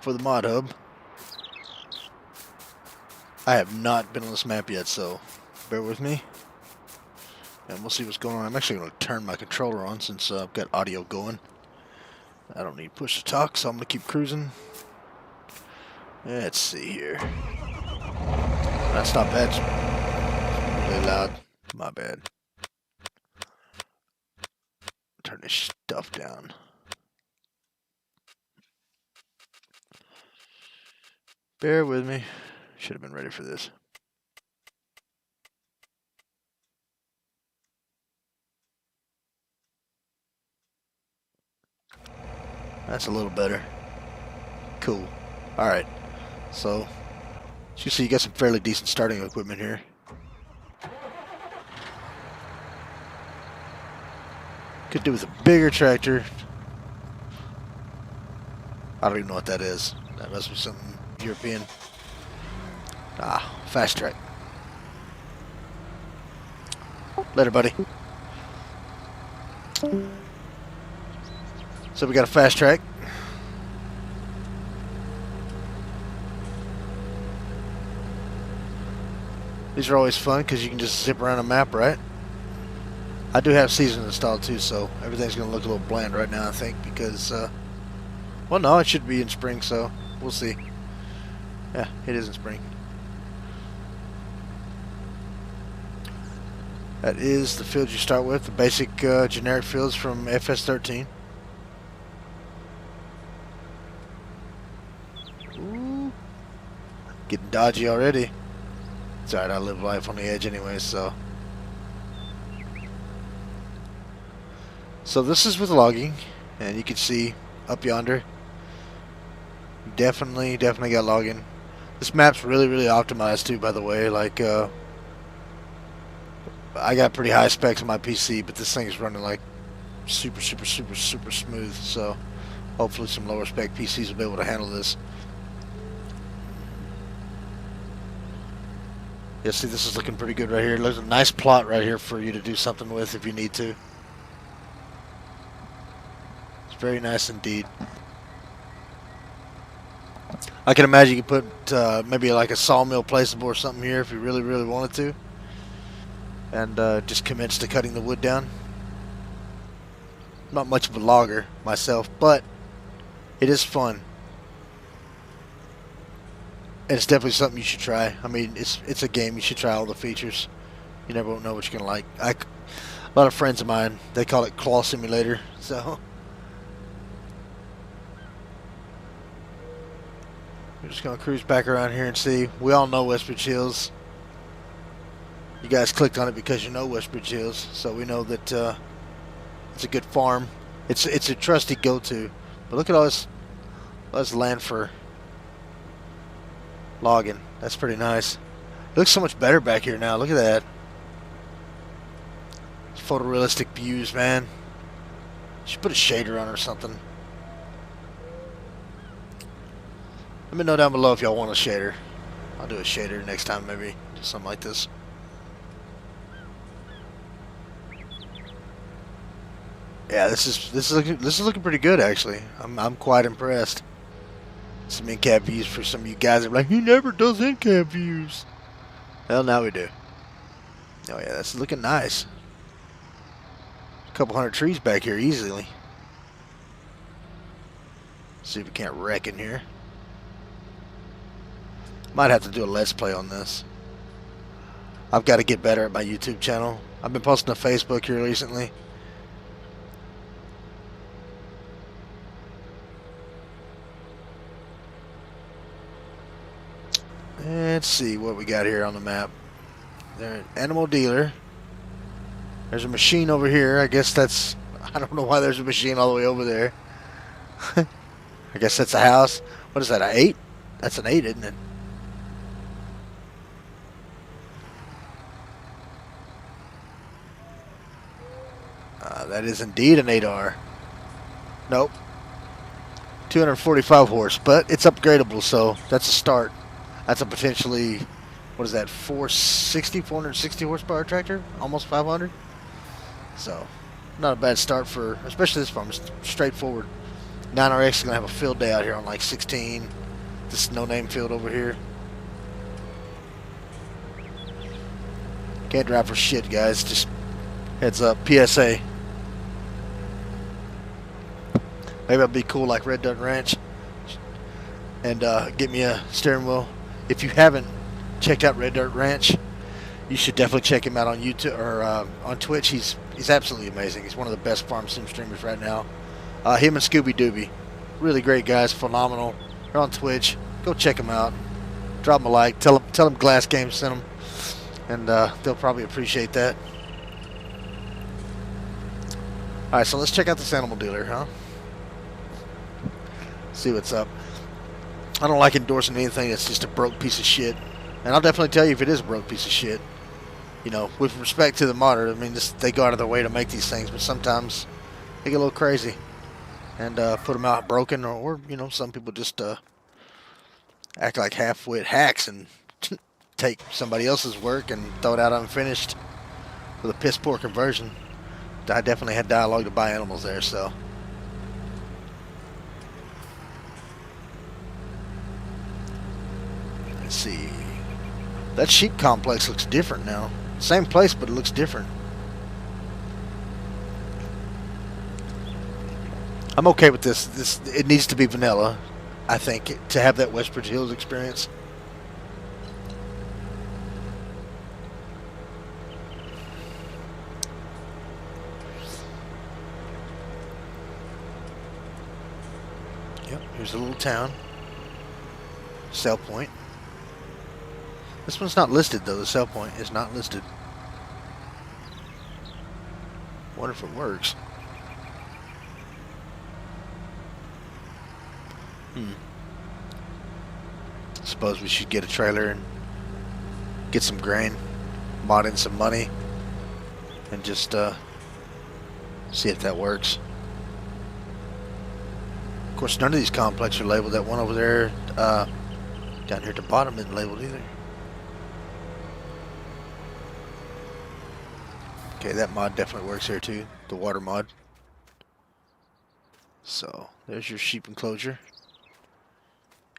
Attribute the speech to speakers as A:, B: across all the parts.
A: for the Modhub. I have not been on this map yet, so bear with me. And we'll see what's going on. I'm actually going to turn my controller on since I've got audio going. I don't need push to talk, so I'm going to keep cruising. Let's see here. That's not bad. It's really loud. My bad. Turn this stuff down. Bear with me. Should have been ready for this. That's a little better. Cool. Alright. So, as you see, you got some fairly decent starting equipment here. Could do with a bigger tractor. I don't even know what that is. That must be something European. Ah, fast track. Later, buddy. So we got a fast track. These are always fun because you can just zip around a map, right? I do have season installed too, so everything's going to look a little bland right now, I think, because, well, no, it should be in spring, so we'll see. Yeah, it is in spring. That is the fields you start with, the basic generic fields from FS13. Ooh, getting dodgy already. It's alright, I live life on the edge anyway, so. So this is with logging, and you can see up yonder. Definitely got logging. This map's really optimized too, by the way. Like, I got pretty high specs on my PC, but this thing is running like super smooth. So hopefully some lower spec PCs will be able to handle this. Yeah, see, this is looking pretty good right here. There's a nice plot right here for you to do something with if you need to. It's very nice indeed. I can imagine you could put maybe like a sawmill placeable or something here if you really wanted to. And just commence to cutting the wood down. Not much of a logger myself, but it is fun. And it's definitely something you should try. I mean, it's a game. You should try all the features. You never know what you're going to like. A lot of friends of mine, they call it Claw Simulator. So we're just going to cruise back around here and see. We all know Westbridge Hills. You guys clicked on it because you know Westbridge Hills, so we know that it's a good farm. It's a trusty go-to. But look at all this land for logging. That's pretty nice. It looks so much better back here now. Look at that. It's photorealistic views, man. Should put a shader on or something. Let me know down below if y'all want a shader. I'll do a shader next time, maybe. Something like this. Yeah, this is looking pretty good actually. I'm quite impressed. Some in-cab views for some of you guys that are like, he never does in-cab views. Well, now we do. Oh yeah, that's looking nice. A couple hundred trees back here easily. See if we can't wreck in here. Might have to do a let's play on this. I've got to get better at my YouTube channel. I've been posting to Facebook here recently. Let's see what we got here on the map. There's an animal dealer. There's a machine over here. I guess that's... I don't know why there's a machine all the way over there. I guess that's a house. What is that, an 8? That's an 8, isn't it? That is indeed an 8R. Nope. 245 horse, but it's upgradable, so that's a start. That's a potentially, what is that, 460 horsepower tractor? Almost 500? So, not a bad start for, especially this farm. It's straightforward. 9RX is going to have a field day out here on like 16. This no-name field over here. Can't drive for shit, guys. Just heads up. PSA. Maybe I'll be cool like Red Dirt Ranch and get me a steering wheel. If you haven't checked out Red Dirt Ranch, you should definitely check him out on YouTube or on Twitch. He's absolutely amazing. He's one of the best farm sim streamers right now. Him and Scooby Dooby, really great guys, phenomenal. They're on Twitch. Go check them out. Drop them a like. Tell them Glass Games sent them, and they'll probably appreciate that. All right, so let's check out this animal dealer, huh? See what's up. I don't like endorsing anything that's just a broke piece of shit, and I'll definitely tell you if it is a broke piece of shit. You know, with respect to the modder, I mean, they go out of their way to make these things, but sometimes they get a little crazy and put them out broken, or you know, some people just act like half-wit hacks and take somebody else's work and throw it out unfinished with a piss-poor conversion. I definitely had dialogue to buy animals there, so. Let's see. That sheep complex looks different now. Same place, but it looks different. I'm okay with this. It needs to be vanilla, I think, to have that Westbridge Hills experience. Yep, here's a little town. Sell point. This one's not listed though. The sell point is not listed. Wonder if it works. Suppose we should get a trailer and get some grain, mod in some money, and just see if that works. Of course, none of these complexes are labeled. That one over there down here at the bottom isn't labeled either. Okay, that mod definitely works here too, the water mod. So, there's your sheep enclosure.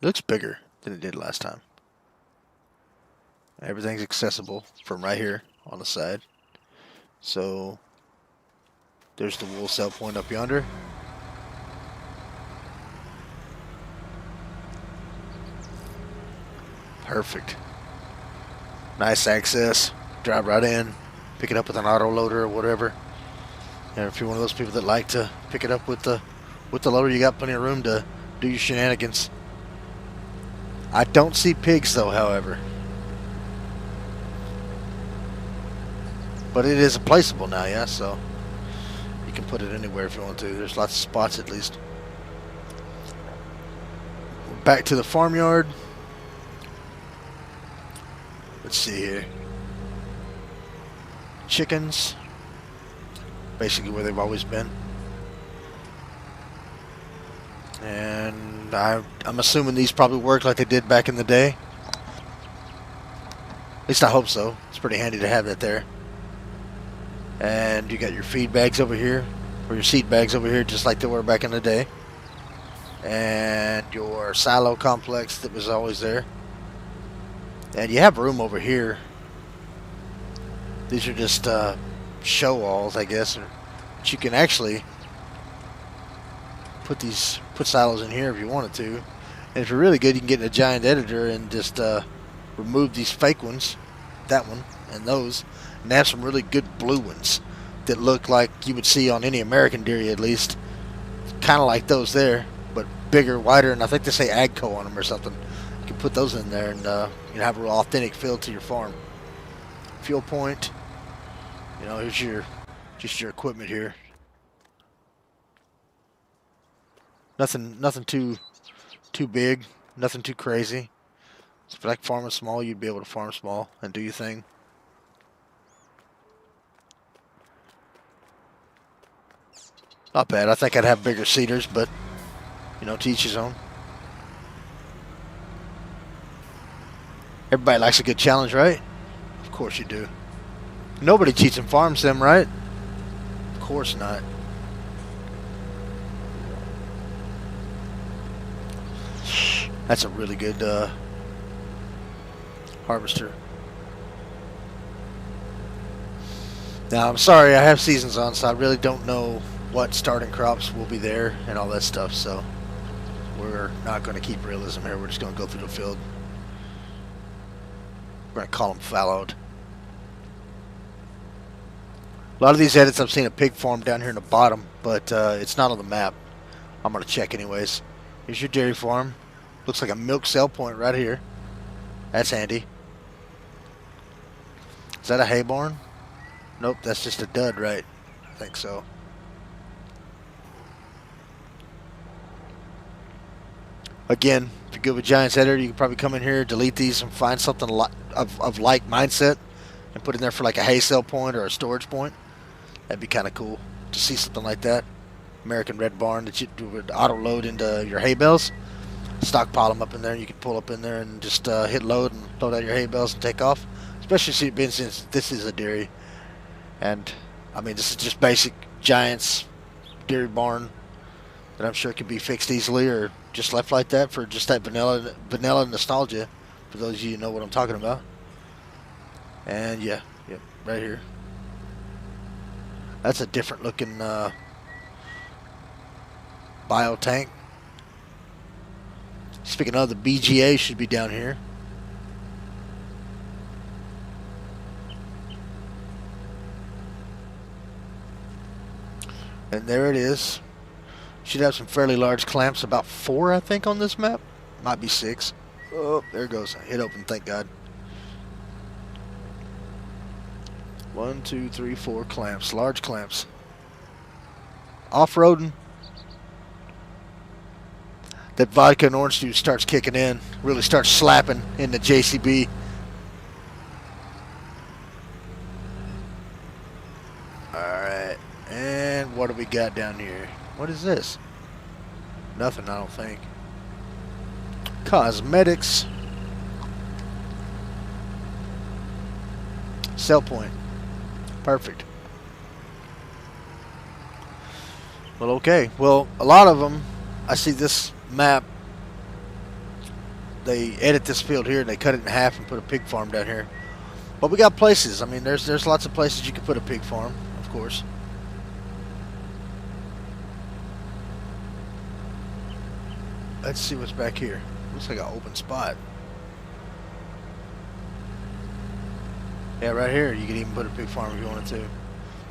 A: It looks bigger than it did last time. Everything's accessible from right here on the side. So, there's the wool sell point up yonder. Perfect. Nice access. Drive right in. Pick it up with an auto loader or whatever. And if you're one of those people that like to pick it up with the loader, you got plenty of room to do your shenanigans. I don't see pigs though, however. But it is placeable now, yeah, so you can put it anywhere if you want to. There's lots of spots at least. Back to the farmyard. Let's see here. Chickens. Basically where they've always been. And I'm assuming these probably work like they did back in the day. At least I hope so. It's pretty handy to have that there. And you got your feed bags over here, or your seed bags over here, just like they were back in the day. And your silo complex that was always there. And you have room over here. These are just show walls, I guess. But you can actually put silos in here if you wanted to. And if you're really good, you can get in a giant editor and just remove these fake ones, that one and those, and they have some really good blue ones that look like you would see on any American dairy, at least, kind of like those there, but bigger, wider, and I think they say Agco on them or something. You can put those in there and you know, have a real authentic feel to your farm. Fuel point. You know, here's just your equipment here. Nothing too big, nothing too crazy. So if you like farming small, you'd be able to farm small and do your thing. Not bad. I think I'd have bigger seeders, but you know, to each his own. Everybody likes a good challenge, right? Of course you do. Nobody cheats in farm sim, right? Of course not. That's a really good harvester. Now, I'm sorry, I have seasons on, so I really don't know what starting crops will be there and all that stuff, so we're not going to keep realism here. We're just going to go through the field. We're going to call them fallowed. A lot of these edits I've seen a pig farm down here in the bottom, but it's not on the map. I'm going to check anyways. Here's your dairy farm. Looks like a milk sell point right here. That's handy. Is that a hay barn? Nope, that's just a dud, right? I think so. Again, if you're good with Giants Editor, you can probably come in here, delete these, and find something of like mindset and put in there for like a hay sell point or a storage point. That'd be kind of cool to see something like that. American Red Barn that you would auto load into your hay bales. Stockpile them up in there. You can pull up in there and just hit load and load out your hay bales and take off. Especially since this is a dairy. And, I mean, this is just basic Giants dairy barn that I'm sure can be fixed easily or just left like that for just that vanilla nostalgia. For those of you who know what I'm talking about. And, yeah, yep, right here. That's a different looking bio tank. Speaking of, the BGA should be down here. And there it is. Should have some fairly large clamps, about 4 I think on this map. Might be 6. Oh, there it goes. Hit open, thank God. 1, 2, 3, 4 clamps, large clamps. Off-roading. That vodka and orange juice starts kicking in, really starts slapping in the JCB. Alright, and what do we got down here? What is this? Nothing, I don't think. Cosmetics. Sell point. Perfect. Well, okay. Well, a lot of them, I see this map, they edit this field here and they cut it in half and put a pig farm down here. But we got places. I mean, there's lots of places you can put a pig farm, of course. Let's see what's back here. Looks like an open spot. Yeah, right here you could even put a pig farm if you wanted to,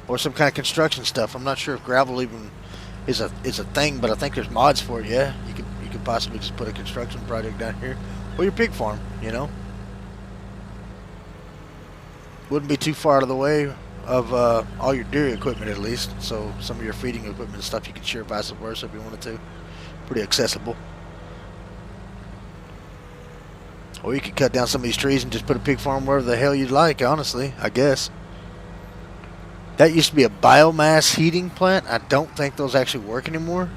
A: or some kind of construction stuff. I'm not sure if gravel even is a thing, but I think there's mods for it. Yeah, you could possibly just put a construction project down here, or your pig farm. You know, wouldn't be too far out of the way of all your dairy equipment at least. So some of your feeding equipment and stuff you could share vice versa if you wanted to. Pretty accessible. Or you could cut down some of these trees and just put a pig farm wherever the hell you'd like, honestly, I guess. That used to be a biomass heating plant. I don't think those actually work anymore.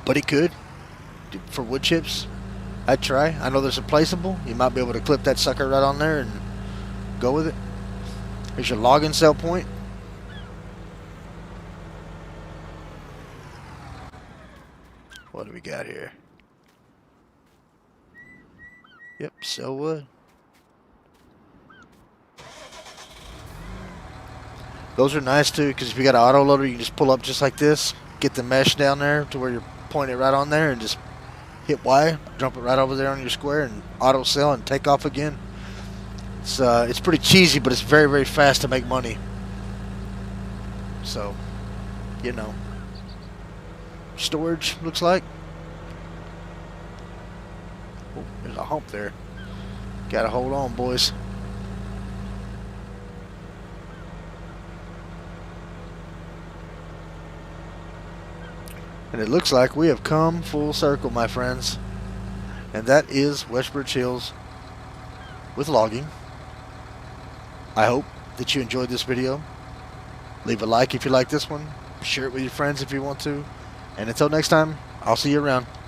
A: But it could. For wood chips, I'd try. I know there's a placeable. You might be able to clip that sucker right on there and go with it. Here's your logging sell point. What do we got here? Yep, sell wood. Those are nice too, because if you got an auto loader, you can just pull up just like this, get the mesh down there to where you're pointing it right on there, and just hit Y, dump it right over there on your square, and auto sell and take off again. It's pretty cheesy, but it's very, very fast to make money. So, you know, storage looks like. Oh, there's a hump there. Gotta hold on, boys. And it looks like we have come full circle, my friends. And that is Westbridge Hills with logging. I hope that you enjoyed this video. Leave a like if you like this one. Share it with your friends if you want to. And until next time, I'll see you around.